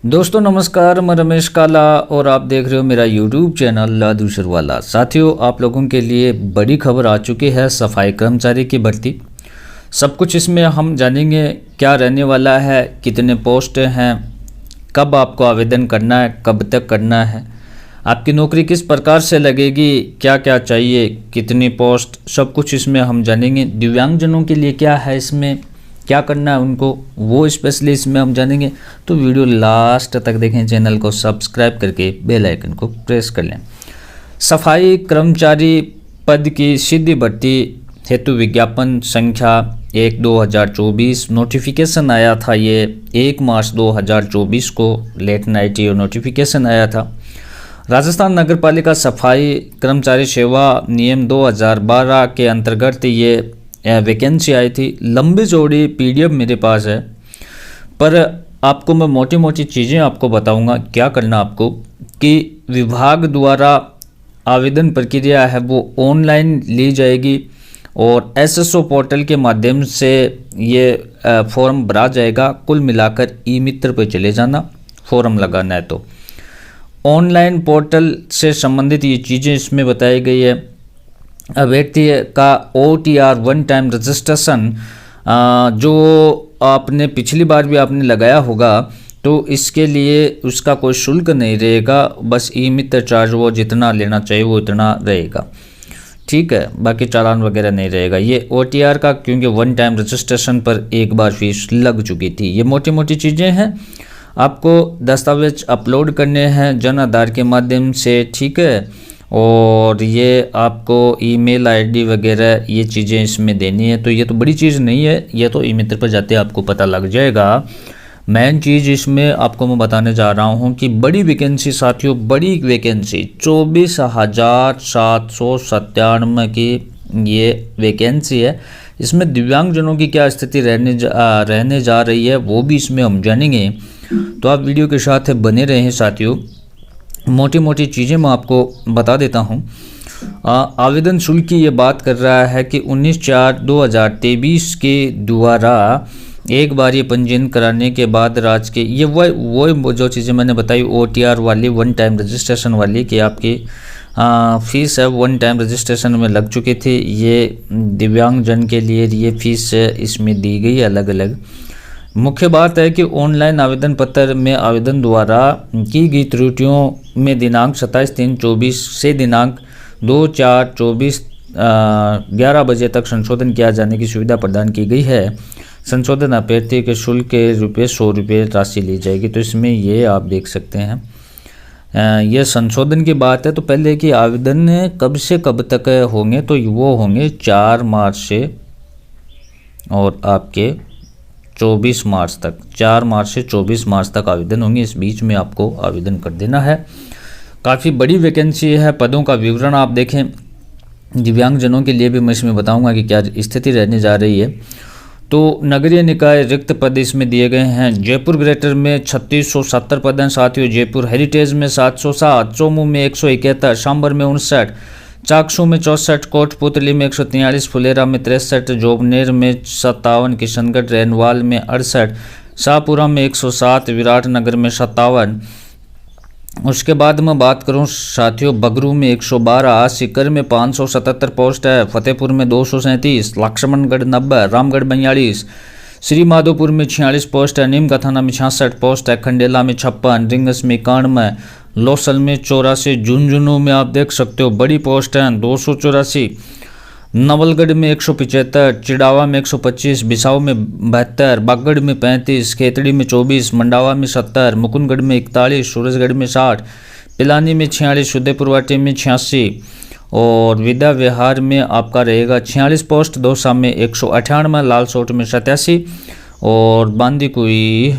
दोस्तों नमस्कार, मैं रमेश काला और आप देख रहे हो मेरा यूट्यूब चैनल लादूसर वाला। साथियों, आप लोगों के लिए बड़ी खबर आ चुकी है सफाई कर्मचारी की भर्ती। सब कुछ इसमें हम जानेंगे, क्या रहने वाला है, कितने पोस्ट हैं, कब आपको आवेदन करना है, कब तक करना है, आपकी नौकरी किस प्रकार से लगेगी, क्या क्या चाहिए, कितनी पोस्ट, सब कुछ इसमें हम जानेंगे। दिव्यांगजनों के लिए क्या है, इसमें क्या करना है उनको, वो स्पेशली इसमें हम जानेंगे। तो वीडियो लास्ट तक देखें, चैनल को सब्सक्राइब करके बेल आइकन को प्रेस कर लें। सफाई कर्मचारी पद की सीधी भर्ती हेतु विज्ञापन संख्या 1/2024 नोटिफिकेशन आया था। ये 1 मार्च 2024 को लेट नाइट ये नोटिफिकेशन आया था। राजस्थान नगर पालिका सफाई कर्मचारी सेवा नियम 2012 के अंतर्गत ये वैकेंसी आई थी। लंबी चौड़ी पीडीएफ मेरे पास है, पर आपको मैं मोटी मोटी चीज़ें आपको बताऊंगा क्या करना आपको। कि विभाग द्वारा आवेदन प्रक्रिया है वो ऑनलाइन ली जाएगी और एसएसओ पोर्टल के माध्यम से ये फॉर्म भरा जाएगा। कुल मिलाकर ई मित्र पर चले जाना, फॉर्म लगाना है तो ऑनलाइन पोर्टल से संबंधित ये चीज़ें इसमें बताई गई है। व्यक्ति का OTR वन टाइम रजिस्ट्रेशन जो आपने पिछली बार भी आपने लगाया होगा, तो इसके लिए उसका कोई शुल्क नहीं रहेगा। बस ई मित्र चार्ज वो जितना लेना चाहिए वो इतना रहेगा, ठीक है। बाकी चालान वगैरह नहीं रहेगा। ये OTR का क्योंकि वन टाइम रजिस्ट्रेशन पर एक बार फीस लग चुकी थी। ये मोटी मोटी चीज़ें हैं। आपको दस्तावेज अपलोड करने हैं जन आधार के माध्यम से, ठीक है। और ये आपको ईमेल आईडी वगैरह ये चीज़ें इसमें देनी है। तो ये तो बड़ी चीज़ नहीं है, ये तो ई मित्र पर जाते आपको पता लग जाएगा। मेन चीज़ इसमें आपको मैं बताने जा रहा हूँ कि बड़ी वैकेंसी साथियों, बड़ी वैकेंसी 24,797 की ये वैकेंसी है। इसमें दिव्यांगजनों की क्या स्थिति रहने जा रही है वो भी इसमें हम जानेंगे। तो आप वीडियो के साथ बने रहें साथियों। मोटी मोटी चीज़ें मैं आपको बता देता हूँ। आवेदन शुल्क की ये बात कर रहा है कि 19/4/2023 के द्वारा एक बार ये पंजीयन कराने के बाद राज्य के ये वो जो चीज़ें मैंने बताई OTR वाली वन टाइम रजिस्ट्रेशन वाली कि आपकी फ़ीस है वन टाइम रजिस्ट्रेशन में लग चुकी थी। ये दिव्यांगजन के लिए ये फ़ीस इसमें दी गई अलग अलग। मुख्य बात है कि ऑनलाइन आवेदन पत्र में आवेदन द्वारा की गई त्रुटियों में दिनांक 27/3/24 से दिनांक 2/4/24 11 बजे तक संशोधन किया जाने की सुविधा प्रदान की गई है। संशोधन अभ्यर्थी के शुल्क के ₹100 राशि ली जाएगी। तो इसमें ये आप देख सकते हैं, ये संशोधन की बात है। तो पहले कि आवेदन कब से कब तक होंगे, तो वो होंगे 4 मार्च से और आपके 24 मार्च तक। 4 मार्च से 24 मार्च तक आवेदन होंगे। इस बीच में आपको आवेदन कर देना है। काफ़ी बड़ी वैकेंसी है। पदों का विवरण आप देखें। दिव्यांगजनों के लिए भी मैं इसमें बताऊंगा कि क्या स्थिति रहने जा रही है। तो नगरीय निकाय रिक्त पद इसमें दिए गए हैं। जयपुर ग्रेटर में 3670 पद हैं साथियों। जयपुर हेरिटेज में 707, चौमू में 171, सांबर में 59, चाकसू में 64, कोटपुतली में 143, फुलेरा में 63, जोबनेर में 57, किशनगढ़ रेनवाल में 68, शाहपुरा में 107, विराटनगर में 57। उसके बाद मैं बात करूं साथियों, बगरू में 112, सीकर में 577 पोस्ट है, फतेहपुर में 237, लक्ष्मणगढ़ 90, रामगढ़ 42, श्री माधोपुर में 46 पोस्ट है, नीम का थाना में 66 पोस्ट है, खंडेला में 56, रिंगस में 91, लोसल में 84, झुंझुनू में आप देख सकते हो बड़ी पोस्ट है 284, नवलगढ़ में 175, चिड़ावा में 125, बिसाऊ में 72, बागगढ़ में 35, खेतड़ी में 24, मंडावा में 70, मुकुंदगढ़ में 41, सूरजगढ़ में 60, पिलानी में 46, उदयपुरवाटी में 86 और विद्या विहार में आपका रहेगा 46 पोस्ट। दौसा में 198, लालसोट में 87 और बांदीकुई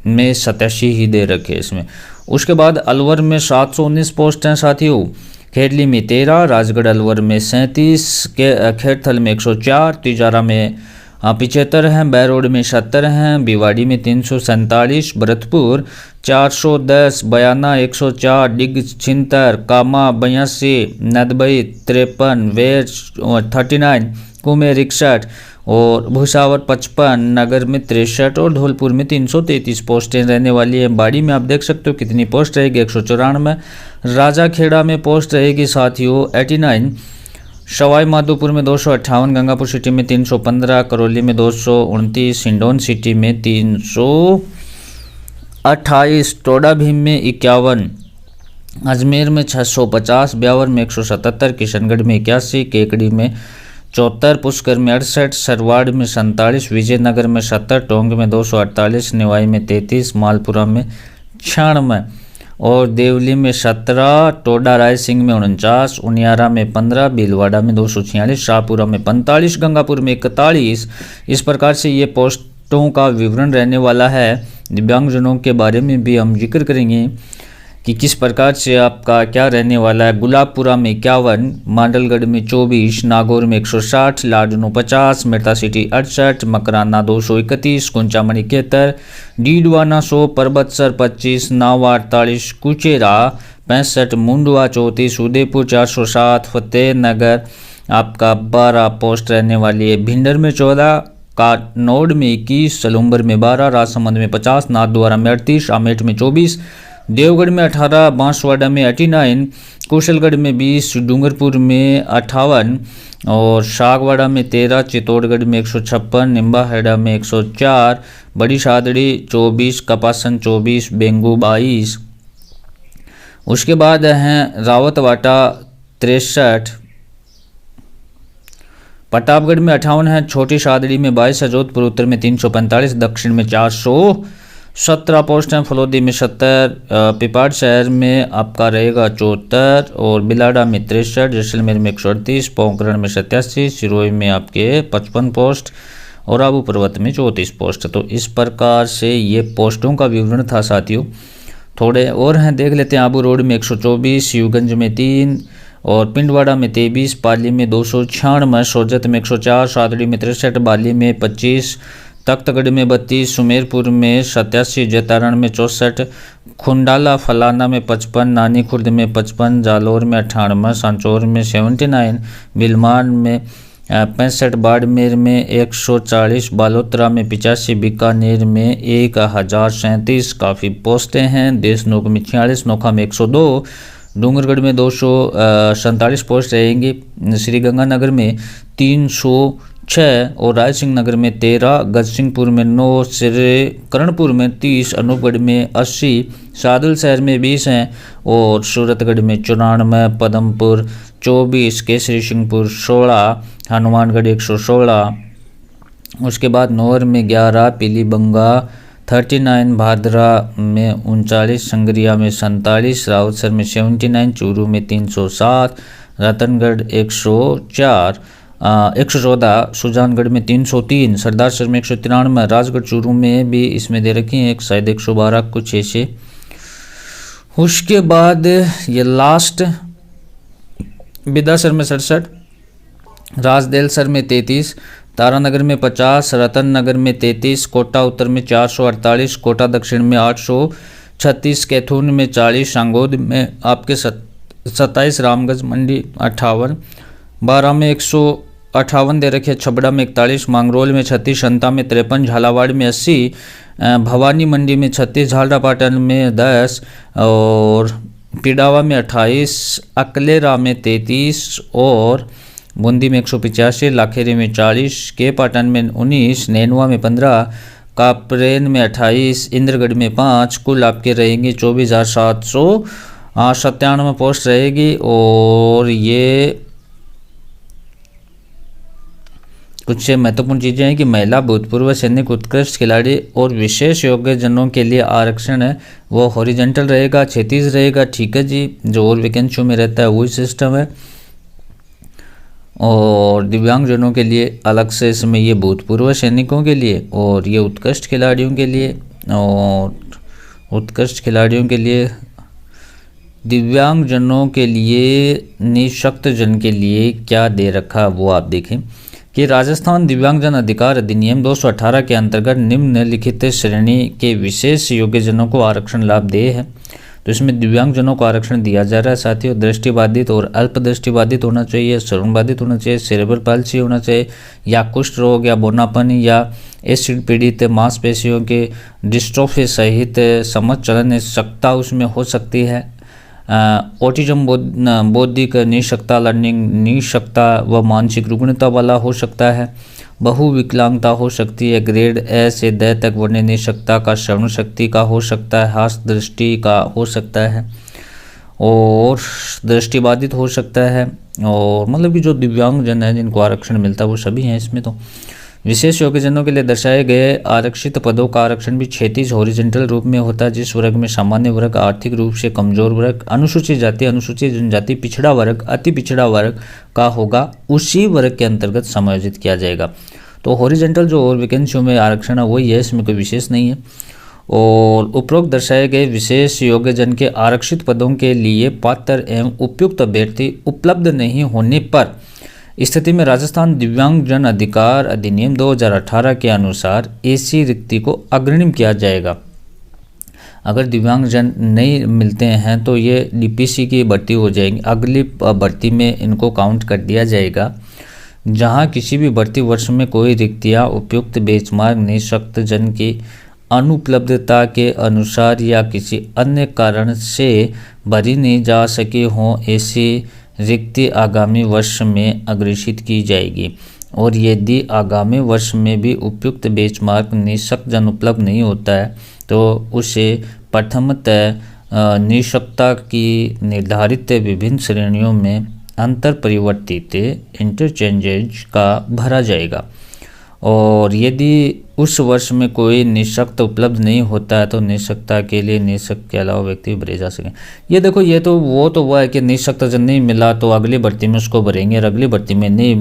में 87 ही दे रखे इसमें। उसके बाद अलवर में 719 पोस्ट हैं साथियों। खेरली में 13, राजगढ़ अलवर में 37, खेरथल में 104, तिजारा में 75 हैं, बैरोड में 70 हैं, भिवाड़ी में 347, भरतपुर 410, बयाना 104, डिग 76, कामा 82, नदबई 53, वेर 39, कुमेर 61 और भुसावर 55, नगर में 63 और धौलपुर में 333 पोस्टें रहने वाली है। बाड़ी में आप देख सकते हो कितनी पोस्ट रहेगी, 194। राजाखेड़ा में पोस्ट रहेगी साथियों 89। सवाई माधोपुर में 258, गंगापुर सिटी में 315, करौली में 229, हिंडौन सिटी में 328, टोडा भीम में 51, अजमेर में 650, ब्यावर में 177, किशनगढ़ में 81, केकड़ी में 74, पुष्कर में 68, सरवाड़ में 47, विजयनगर में 70, टोंक में 248, निवाई में 33, मालपुरा में 96 और देवली में 17, टोडा रायसिंह में 49, उनियारा में 15, भीलवाड़ा में 246, शाहपुरा में 45, गंगापुर में 41। इस प्रकार से ये पोस्टों का विवरण रहने वाला है। दिव्यांगजनों के बारे में भी हम जिक्र करेंगे कि किस प्रकार से आपका क्या रहने वाला है। गुलाबपुरा में 51, मांडलगढ़ में 24, नागौर में 160, लाडनू 50, मेरता सिटी 68, मकराना 231, कुंचामणि 71, डीडवाना 100, परबतसर 25, नावा 48, कुचेरा 65, मुंडवा 34, उदयपुर 407, फतेहनगर आपका 12 पोस्ट रहने वाली है। भिंडर में 14, कानौड़ में 21, सलूम्बर में 12, राजसमंद में 50, नाथद्वारा में 38, आमेठ में 24, देवगढ़ में 18, बांसवाड़ा में 89, कुशलगढ़ में 20, डूंगरपुर में 58 और शागवाड़ा में 13, चित्तौड़गढ़ में 156, निम्बाहेड़ा में 104, बड़ी शादड़ी 24, कपासन 24, बेंगू 22। उसके बाद हैं रावतवाटा 63, प्रतापगढ़ में 58 है, छोटी शादड़ी में 22 है, जोधपुर उत्तर में 345, दक्षिण में 417 पोस्ट हैं, फलोदी में 70, पिपाड़ शहर में आपका रहेगा 74 और बिलाड़ा में 63, जैसलमेर में 138, पोखरण में 87, सिरोही में आपके 55 पोस्ट और आबू पर्वत में 34 पोस्ट। तो इस प्रकार से ये पोस्टों का विवरण था साथियों। थोड़े और हैं देख लेते हैं। आबू रोड में 124, शिवगंज में 3 और पिंडवाड़ा में 23, पाली में 296, सोजत में 104, शादड़ी में 63, बाली में 25, तख्तगढ़ में 32, सुमेरपुर में 87, जैतारण में 64, खुंडाला फलाना में 55, नानी खुर्द में 55, जालोर में 98, सांचौर में 79, बिलमान में 65, बाड़मेर में 140, बालोतरा में 85, बीकानेर में 1037 काफ़ी पोस्टें हैं। देशनोक में 46, नोखा में 102, डूंगरगढ़ में 247 पोस्ट रहेंगी, श्रीगंगानगर में 306 और रायसिंह नगर में 13, गजसिंहपुर में 9, करणपुर में 30, अनूपगढ़ में 80, सादुल शहर में 20 हैं और सूरतगढ़ में 94, पदमपुर 24, केसरी सिंहपुर 16, हनुमानगढ़ 116। उसके बाद नौर में 11, पीलीबंगा 39, भादरा में 39, संगरिया में 47, राउतसर में 79, चूरू में 307, रतनगढ़ 104, 114, सुजानगढ़ में 303, सरदारसर में 193, राजगढ़ चूरू में भी इसमें दे रखी हैं एक शायद 112 कुछ ऐसे। उसके बाद ये लास्ट बिदासर में 67, राजदेलसर में 33, तारानगर में 50, रतन नगर में 33, कोटा उत्तर में 448, कोटा दक्षिण में 836, कैथून में 40, सांगोद में आपके 27, रामगंज मंडी 58, बारा में 158 दे रखे, छबड़ा में 41, मांगरोल में 36, शंता में 53, झालावाड़ में 80, भवानी मंडी में 36, झालरापाटन में 10 और पिडावा में 28, अकलेरा में 33 और बूंदी में 185, लाखेरी में 40, के पाटन में 19, नैनुआ में 15, कापरेन में 28, इंद्रगढ़ में 5, कुल आपके रहेंगे 24,797 पोस्ट रहेगी। और ये कुछ महत्वपूर्ण चीज़ें हैं कि महिला भूतपूर्व सैनिक उत्कृष्ट खिलाड़ी और विशेष योग्यजनों के लिए आरक्षण है वो हॉरिजेंटल रहेगा, क्षैतिज रहेगा, ठीक है जी। जो और वैकेंसियों में रहता है वही सिस्टम है। और दिव्यांगजनों के लिए अलग से इसमें ये भूतपूर्व सैनिकों के लिए और ये उत्कृष्ट खिलाड़ियों के लिए और उत्कृष्ट खिलाड़ियों के लिए, दिव्यांगजनों के लिए, निःशक्त जन के लिए क्या दे रखा वो आप देखें कि राजस्थान दिव्यांगजन अधिकार अधिनियम 218 के अंतर्गत निम्नलिखित श्रेणी के विशेष योग्यजनों को आरक्षण लाभ दे है। तो इसमें दिव्यांगजनों को आरक्षण दिया जा रहा है साथियों। दृष्टिबाधित और अल्प दृष्टिबाधित होना चाहिए, श्रवणबाधित होना चाहिए, सेरेब्रल पाल्सी होना चाहिए, या कुष्ठ रोग या बोनापन या एसिड पीड़ित मांसपेशियों के डिस्ट्रोफी सहित समझ चलन क्षमता उसमें हो सकती है। ऑटिज्म बौद्धिक निःशक्ता, लर्निंग निःशक्ता व मानसिक रुग्णता वाला हो सकता है। बहुविकलांगता हो सकती है, ग्रेड ए से द तक बढ़ने निःशक्ता का, श्रवण शक्ति का हो सकता है, हास दृष्टि का हो सकता है और दृष्टिबाधित हो सकता है। और मतलब कि जो दिव्यांगजन है जिनको आरक्षण मिलता है वो सभी हैं इसमें। तो विशेष योग्यजनों के लिए दर्शाए गए आरक्षित पदों का आरक्षण भी क्षैतिज हॉरिजॉन्टल रूप में होता है, जिस वर्ग में सामान्य वर्ग, आर्थिक रूप से कमजोर वर्ग, अनुसूचित जाति, अनुसूचित जनजाति, पिछड़ा वर्ग, अति पिछड़ा वर्ग का होगा, उसी वर्ग के अंतर्गत समायोजित किया जाएगा। तो हॉरिजॉन्टल जो और वैकेंसियों में आरक्षण है वही है, इसमें कोई विशेष नहीं है। और उपरोक्त दर्शाए गए विशेष योग्यजन के आरक्षित पदों के लिए पात्र एवं उपयुक्त अभ्यर्थी उपलब्ध नहीं होने पर स्थिति में राजस्थान दिव्यांगजन अधिकार अधिनियम 2018 के अनुसार ऐसी रिक्ति को अग्रिम किया जाएगा। अगर दिव्यांगजन नहीं मिलते हैं तो ये डीपीसी की भर्ती हो जाएगी, अगली भर्ती में इनको काउंट कर दिया जाएगा। जहां किसी भी भर्ती वर्ष में कोई रिक्तियां उपयुक्त बेंचमार्क निःशक्त जन की अनुपलब्धता के अनुसार या किसी अन्य कारण से भरी नहीं जा सकी हों, ऐसी रिक्ति आगामी वर्ष में अग्रेषित की जाएगी। और यदि आगामी वर्ष में भी उपयुक्त बेंचमार्क निःशक्त जन उपलब्ध नहीं होता है तो उसे प्रथमतः निःशक्तता की निर्धारित विभिन्न श्रेणियों में अंतर परिवर्तित इंटरचेंजेज का भरा जाएगा। और यदि उस वर्ष में कोई निःशक्त उपलब्ध नहीं होता है तो निःशक्तता के लिए निःशक्त के अलावा व्यक्ति भरे जा सकें। ये देखो, ये तो वो है कि निःशक्त जन नहीं मिला तो अगली भर्ती में उसको भरेंगे, और अगली भर्ती में नहीं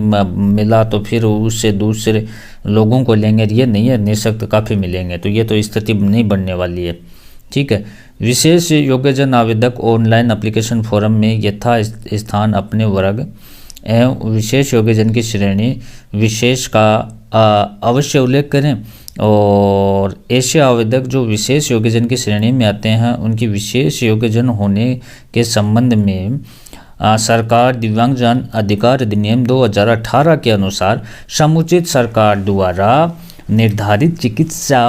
मिला तो फिर उससे दूसरे लोगों को लेंगे। ये नहीं है, निःशक्त काफ़ी मिलेंगे, तो ये तो स्थिति नहीं बनने वाली है। ठीक है। विशेष योग्यजन आवेदक ऑनलाइन एप्लीकेशन फॉर्म में यथा स्थान अपने वर्ग एवं विशेष योग्यजन की श्रेणी विशेष का अवश्य उल्लेख करें। और ऐसे आवेदक जो विशेष योग्यजन की श्रेणी में आते हैं उनकी विशेष योग्यजन होने के संबंध में सरकार दिव्यांगजन अधिकार अधिनियम 2018 के अनुसार समुचित सरकार द्वारा निर्धारित चिकित्सा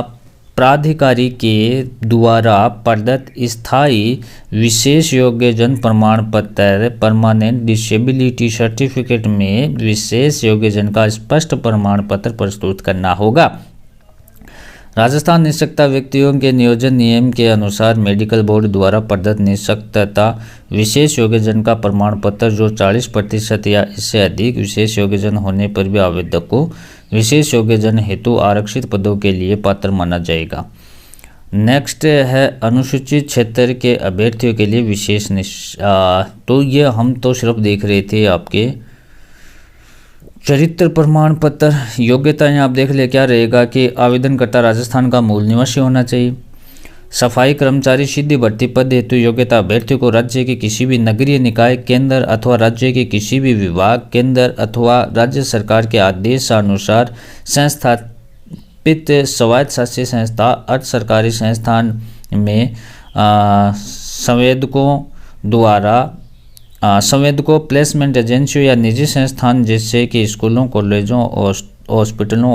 प्राधिकारी के द्वारा प्रदत्त स्थायी विशेष योग्यजन प्रमाण पत्र परमानेंट डिसेबिलिटी सर्टिफिकेट में विशेष योग्यजन का स्पष्ट प्रमाण पत्र प्रस्तुत करना होगा। राजस्थान निःशक्तता व्यक्तियों के नियोजन नियम के अनुसार मेडिकल बोर्ड द्वारा प्रदत्त निःशक्तता विशेष योग्यजन का प्रमाण पत्र जो 40% या इससे अधिक विशेष योग्यजन होने पर भी आवेदक को विशेष योग्यजन हेतु आरक्षित पदों के लिए पात्र माना जाएगा। नेक्स्ट है अनुसूचित क्षेत्र के अभ्यर्थियों के लिए विशेष तो ये हम तो सिर्फ देख रहे थे आपके चरित्र प्रमाण पत्र। योग्यताएं आप देख ले क्या रहेगा कि आवेदनकर्ता राजस्थान का मूल निवासी होना चाहिए। सफाई कर्मचारी सीधी भर्ती पद हेतु योग्यता अभ्यर्थी को राज्य के किसी भी नगरीय निकाय केंद्र अथवा राज्य के किसी भी विभाग केंद्र अथवा राज्य सरकार के आदेशानुसार संस्थापित स्वायत्त शासी संस्था अर्ध सरकारी संस्थान में संवेदकों प्लेसमेंट एजेंसियों या निजी संस्थान जैसे कि स्कूलों कॉलेजों हॉस्पिटलों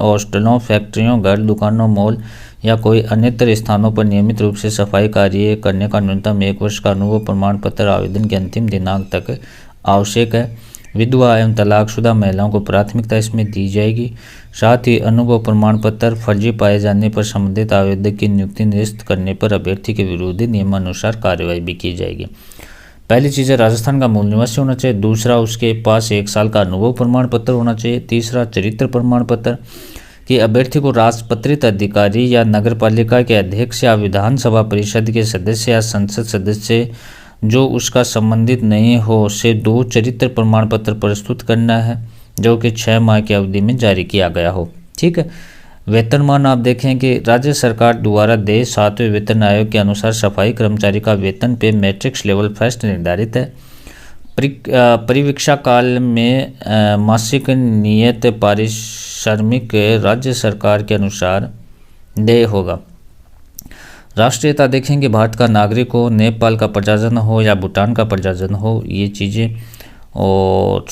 हॉस्टलों फैक्ट्रियों घर दुकानों मॉल या कोई अन्यत्र स्थानों पर नियमित रूप से सफाई कार्य करने का न्यूनतम 1 वर्ष का अनुभव प्रमाण पत्र आवेदन के अंतिम दिनांक तक आवश्यक है। विधवा एवं तलाकशुदा महिलाओं को प्राथमिकता इसमें दी जाएगी। साथ ही अनुभव प्रमाण पत्र फर्जी पाए जाने पर संबंधित आवेदक की नियुक्ति निरस्त करने पर अभ्यर्थी के विरुद्ध नियमानुसार कार्रवाई भी की जाएगी। पहली चीज़ है राजस्थान का मूल निवासी होना चाहिए। दूसरा, उसके पास 1 साल का अनुभव प्रमाण पत्र होना चाहिए। तीसरा, चरित्र प्रमाण पत्र कि अभ्यर्थी को राजपत्रित अधिकारी या नगरपालिका के अध्यक्ष या विधानसभा परिषद के सदस्य या संसद सदस्य जो उसका संबंधित नहीं हो से 2 चरित्र प्रमाण पत्र प्रस्तुत करना है जो कि 6 माह की अवधि में जारी किया गया हो। ठीक है। वेतनमान आप देखें कि राज्य सरकार द्वारा देय 7वें वेतन आयोग के अनुसार सफाई कर्मचारी का वेतन पे मैट्रिक्स लेवल फर्स्ट निर्धारित है। परिवीक्षा काल में मासिक नियत पारिश्रमिक राज्य सरकार के अनुसार देय होगा। राष्ट्रीयता देखेंगे, भारत का नागरिक हो, नेपाल का प्रजाजन हो या भूटान का प्रजाजन हो, ये चीज़ें। और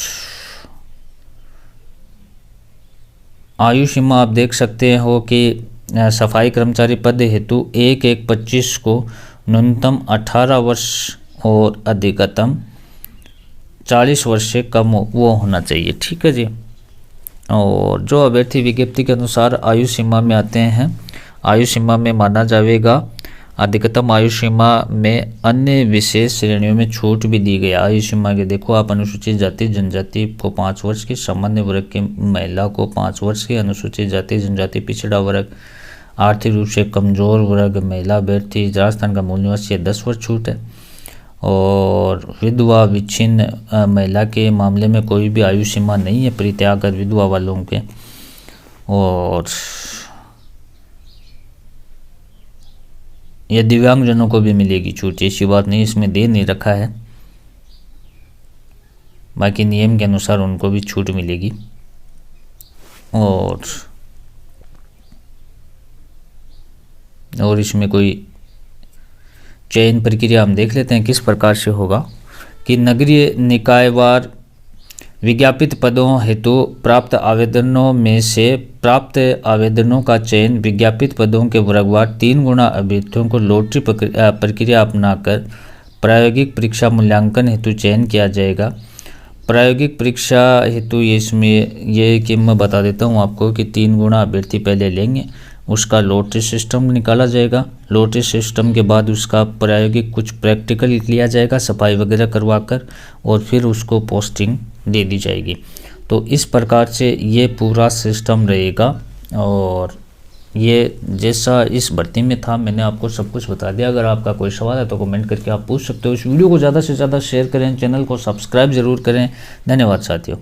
आयु सीमा आप देख सकते हो कि सफाई कर्मचारी पद हेतु 1/1/25 को न्यूनतम 18 वर्ष और अधिकतम 40 वर्ष से कम वो होना चाहिए, ठीक है जी। और जो अभ्यर्थी विज्ञप्ति के अनुसार आयु सीमा में आते हैं, आयु सीमा में माना जाएगा, अधिकतम आयु सीमा में अन्य विशेष श्रेणियों में छूट भी दी गई। आयु सीमा के देखो आप, अनुसूचित जाति जनजाति को 5 वर्ष की, सामान्य वर्ग की महिला को 5 वर्ष की, अनुसूचित जाति जनजाति पिछड़ा वर्ग, आर्थिक रूप से कमजोर वर्ग महिला अभ्यर्थी, राजस्थान का मूल निवासी 10 वर्ष छूट है। और विधवा विच्छिन्न महिला के मामले में कोई भी आयु सीमा नहीं है, परित्याग विधवा वालों के। और यह दिव्यांगजनों को भी मिलेगी छूट, ऐसी बात नहीं, इसमें दे नहीं रखा है, बाकी नियम के अनुसार उनको भी छूट मिलेगी। और इसमें कोई चयन प्रक्रिया हम देख लेते हैं किस प्रकार से होगा कि नगरीय निकायवार विज्ञापित पदों हेतु प्राप्त आवेदनों में से प्राप्त आवेदनों का चयन विज्ञापित पदों के वर्गवार 3 गुना अभ्यर्थियों को लॉटरी प्रक्रिया अपनाकर प्रायोगिक परीक्षा मूल्यांकन हेतु चयन किया जाएगा। प्रायोगिक परीक्षा हेतु इसमें ये कि मैं बता देता हूँ आपको कि 3 गुना अभ्यर्थी पहले लेंगे, उसका लॉटरी सिस्टम निकाला जाएगा। लॉटरी सिस्टम के बाद उसका प्रायोगिक कुछ प्रैक्टिकल लिया जाएगा सफाई वगैरह करवाकर, और फिर उसको पोस्टिंग दे दी जाएगी। तो इस प्रकार से ये पूरा सिस्टम रहेगा। और ये जैसा इस भर्ती में था मैंने आपको सब कुछ बता दिया। अगर आपका कोई सवाल है तो कमेंट करके आप पूछ सकते हो। इस वीडियो को ज़्यादा से ज़्यादा शेयर करें, चैनल को सब्सक्राइब ज़रूर करें। धन्यवाद साथियों।